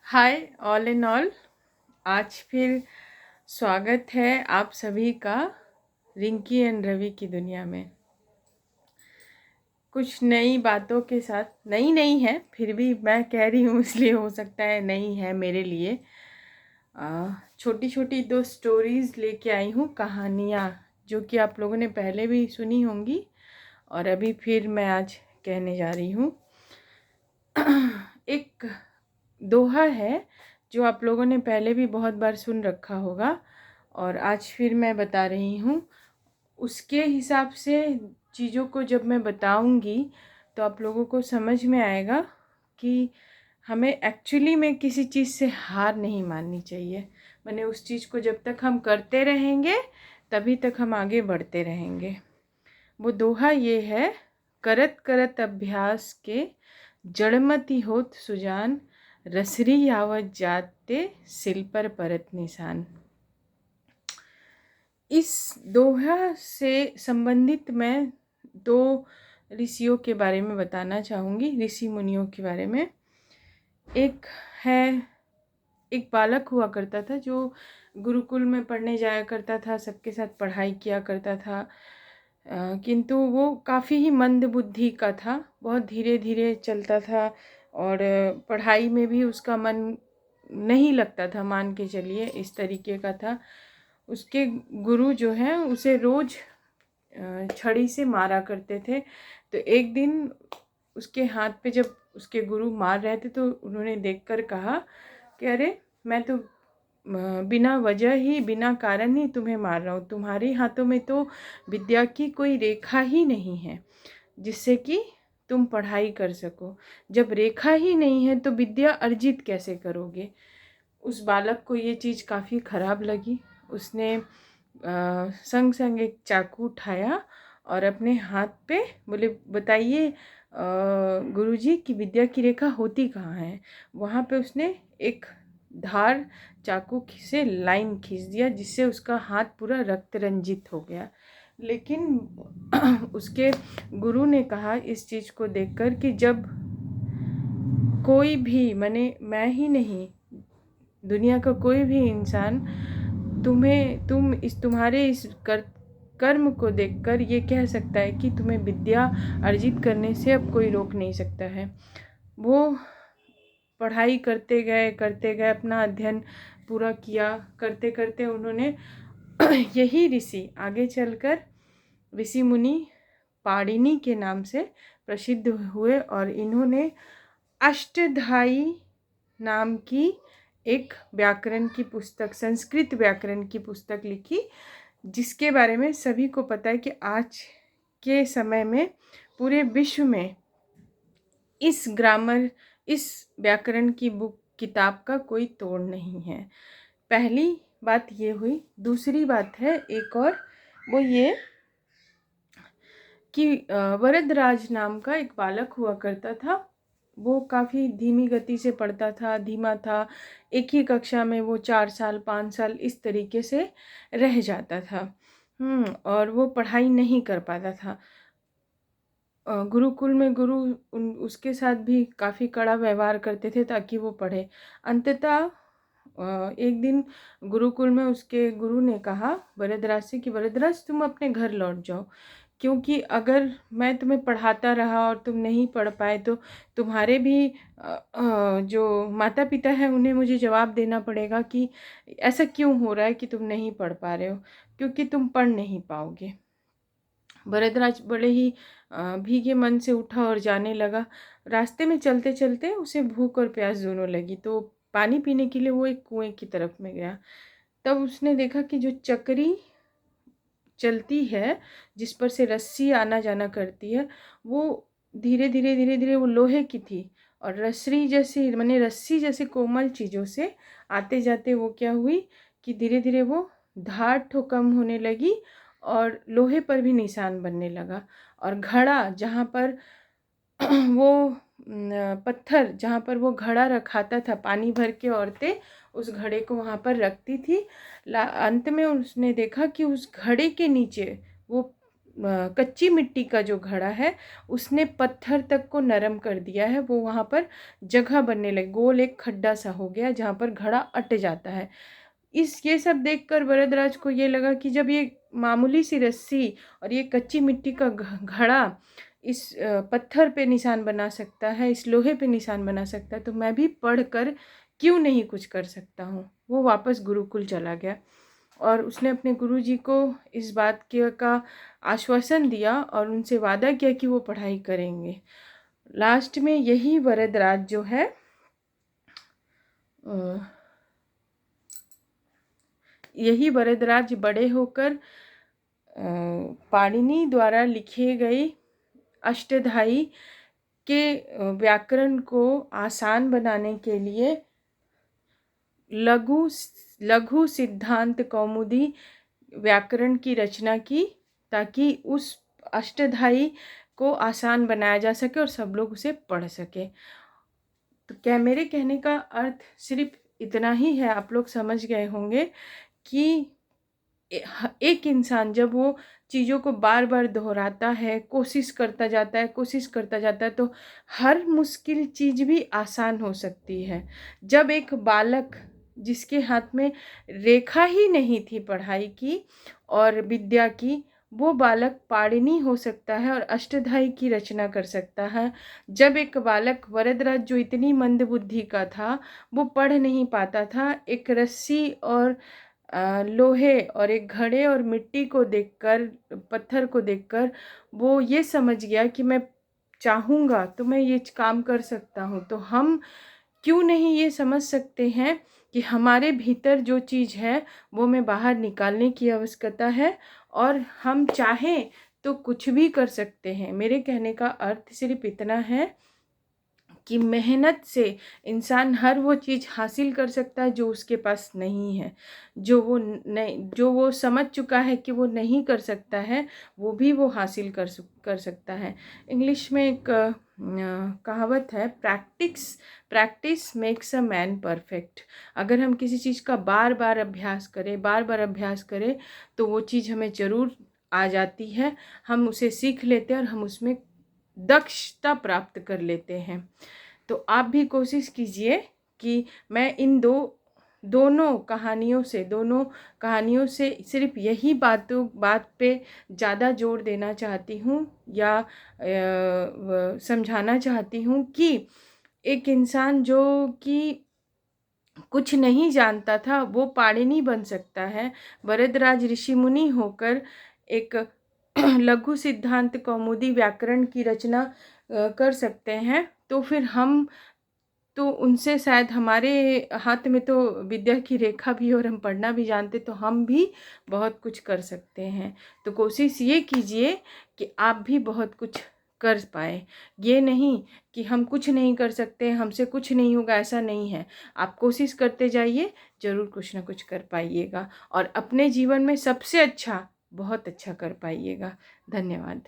Hi all in all. आज फिर स्वागत है आप सभी का रिंकी एंड रवि की दुनिया में। कुछ नई बातों के साथ, नई नहीं है फिर भी मैं कह रही हूँ इसलिए हो सकता है नई है मेरे लिए। छोटी छोटी दो स्टोरीज़ लेके आई हूँ, कहानियाँ जो कि आप लोगों ने पहले भी सुनी होंगी और अभी फिर मैं आज कहने जा रही हूँ। एक दोहा है जो आप लोगों ने पहले भी बहुत बार सुन रखा होगा और आज फिर मैं बता रही हूँ। उसके हिसाब से चीज़ों को जब मैं बताऊँगी तो आप लोगों को समझ में आएगा कि हमें एक्चुअली में किसी चीज़ से हार नहीं माननी चाहिए। मैंने उस चीज़ को जब तक हम करते रहेंगे तभी तक हम आगे बढ़ते रहेंगे। वो दोहा ये है, करत करत अभ्यास के जड़मति होत सुजान, रसरी यावत जाते सिल पर परत निशान। इस दोहा से संबंधित मैं दो ऋषियों के बारे में बताना चाहूँगी, ऋषि मुनियों के बारे में। एक है, एक बालक हुआ करता था जो गुरुकुल में पढ़ने जाया करता था, सबके साथ पढ़ाई किया करता था। किंतु वो काफ़ी ही मंद बुद्धि का था, बहुत धीरे धीरे चलता था और पढ़ाई में भी उसका मन नहीं लगता था, मान के चलिए इस तरीके का था। उसके गुरु जो हैं उसे रोज़ छड़ी से मारा करते थे। तो एक दिन उसके हाथ पे जब उसके गुरु मार रहे थे तो उन्होंने देखकर कहा कि अरे मैं तो बिना वजह ही, बिना कारण ही तुम्हें मार रहा हूँ। तुम्हारे हाथों में तो विद्या की कोई रेखा ही नहीं है जिससे कि तुम पढ़ाई कर सको। जब रेखा ही नहीं है तो विद्या अर्जित कैसे करोगे। उस बालक को ये चीज़ काफ़ी ख़राब लगी। उसने संग संग एक चाकू उठाया और अपने हाथ पे बोले, बताइए गुरुजी की विद्या की रेखा होती कहाँ है। वहाँ पे उसने एक धार चाकू से लाइन खींच दिया जिससे उसका हाथ पूरा रक्त रंजित हो गया। लेकिन उसके गुरु ने कहा इस चीज़ को देखकर कि जब कोई भी, माने मैं ही नहीं, दुनिया का कोई भी इंसान तुम्हारे इस कर्म को देखकर ये कह सकता है कि तुम्हें विद्या अर्जित करने से अब कोई रोक नहीं सकता है। वो पढ़ाई करते गए अपना अध्ययन पूरा किया। करते करते उन्होंने यही ऋषि आगे चलकर ऋषि मुनि पाणिनि के नाम से प्रसिद्ध हुए और इन्होंने अष्टधाई नाम की एक व्याकरण की पुस्तक, संस्कृत व्याकरण की पुस्तक लिखी, जिसके बारे में सभी को पता है कि आज के समय में पूरे विश्व में इस व्याकरण की बुक, किताब का कोई तोड़ नहीं है। पहली बात ये हुई। दूसरी बात है एक और, वो ये कि वरदराज नाम का एक बालक हुआ करता था। वो काफ़ी धीमी गति से पढ़ता था, धीमा था। एक ही कक्षा में वो 4 साल 5 साल इस तरीके से रह जाता था। और वो पढ़ाई नहीं कर पाता था। गुरुकुल में गुरु उसके साथ भी काफ़ी कड़ा व्यवहार करते थे ताकि वो पढ़े। अंततः एक दिन गुरुकुल में उसके गुरु ने कहा वरदराज से कि वरदराज तुम अपने घर लौट जाओ, क्योंकि अगर मैं तुम्हें पढ़ाता रहा और तुम नहीं पढ़ पाए तो तुम्हारे भी जो माता पिता हैं उन्हें मुझे जवाब देना पड़ेगा कि ऐसा क्यों हो रहा है कि तुम नहीं पढ़ पा रहे हो, क्योंकि तुम पढ़ नहीं पाओगे। भरद्वाज बड़े ही भीगे मन से उठा और जाने लगा। रास्ते में चलते चलते उसे भूख और प्यास दोनों लगी, तो पानी पीने के लिए वो एक कुएं की तरफ में गया। तब उसने देखा कि जो चक्री चलती है, जिस पर से रस्सी आना जाना करती है, वो धीरे धीरे वो लोहे की थी और रस्सी जैसी, माने रस्सी जैसे कोमल चीज़ों से आते जाते वो क्या हुई कि धीरे धीरे वो धार ठो कम होने लगी और लोहे पर भी निशान बनने लगा। और घड़ा जहाँ पर वो पत्थर जहाँ पर वो घड़ा रखाता था, पानी भर के औरतें उस घड़े को वहाँ पर रखती थी। अंत में उसने देखा कि उस घड़े के नीचे वो कच्ची मिट्टी का जो घड़ा है उसने पत्थर तक को नरम कर दिया है। वो वहाँ पर जगह बनने लगी, गोल एक खड्डा सा हो गया जहाँ पर घड़ा अट जाता है। ये सब देखकर वरदराज को ये लगा कि जब ये मामूली सी रस्सी और ये कच्ची मिट्टी का घड़ा इस पत्थर पे निशान बना सकता है, इस लोहे पे निशान बना सकता है, तो मैं भी पढ़ कर क्यों नहीं कुछ कर सकता हूँ। वो वापस गुरुकुल चला गया और उसने अपने गुरुजी को इस बात के का आश्वासन दिया और उनसे वादा किया कि वो पढ़ाई करेंगे। लास्ट में यही वरदराज जो है यही वरदराज बड़े होकर पाणिनि द्वारा लिखे गए अष्टधाई के व्याकरण को आसान बनाने के लिए लघु लघु सिद्धांत कौमुदी व्याकरण की रचना की, ताकि उस अष्टधाई को आसान बनाया जा सके और सब लोग उसे पढ़ सके। तो क्या मेरे कहने का अर्थ सिर्फ इतना ही है, आप लोग समझ गए होंगे कि एक इंसान जब वो चीज़ों को बार बार दोहराता है, कोशिश करता जाता है, तो हर मुश्किल चीज़ भी आसान हो सकती है। जब एक बालक जिसके हाथ में रेखा ही नहीं थी पढ़ाई की और विद्या की, वो बालक पाणिनि हो सकता है और अष्टधाई की रचना कर सकता है। जब एक बालक वरदराज जो इतनी मंदबुद्धि का था, वो पढ़ नहीं पाता था, एक रस्सी और लोहे और एक घड़े और मिट्टी को देखकर, पत्थर को देखकर वो ये समझ गया कि मैं चाहूँगा तो मैं ये काम कर सकता हूँ। तो हम क्यों नहीं ये समझ सकते हैं कि हमारे भीतर जो चीज़ है वो हमें बाहर निकालने की आवश्यकता है और हम चाहें तो कुछ भी कर सकते हैं। मेरे कहने का अर्थ सिर्फ इतना है कि मेहनत से इंसान हर वो चीज़ हासिल कर सकता है जो उसके पास नहीं है, जो वो समझ चुका है कि वो नहीं कर सकता है, वो भी वो हासिल कर सकता है। इंग्लिश में एक कहावत है, practice makes a man perfect. अगर हम किसी चीज़ का बार बार अभ्यास करें तो वो चीज़ हमें ज़रूर आ जाती है, हम उसे सीख लेते हैं और हम उसमें दक्षता प्राप्त कर लेते हैं। तो आप भी कोशिश कीजिए कि मैं इन दोनों कहानियों से सिर्फ यही बात पे ज़्यादा जोर देना चाहती हूँ या समझाना चाहती हूँ कि एक इंसान जो कि कुछ नहीं जानता था वो पाणिनि बन सकता है। वरदराज ऋषि मुनि होकर एक लघु सिद्धांत कौमुदी व्याकरण की रचना कर सकते हैं। तो फिर हम तो उनसे शायद, हमारे हाथ में तो विद्या की रेखा भी और हम पढ़ना भी जानते, तो हम भी बहुत कुछ कर सकते हैं। तो कोशिश ये कीजिए कि आप भी बहुत कुछ कर पाए। ये नहीं कि हम कुछ नहीं कर सकते, हमसे कुछ नहीं होगा, ऐसा नहीं है। आप कोशिश करते जाइए, ज़रूर कुछ ना कुछ कर पाइएगा और अपने जीवन में सबसे अच्छा, बहुत अच्छा कर पाइएगा। धन्यवाद।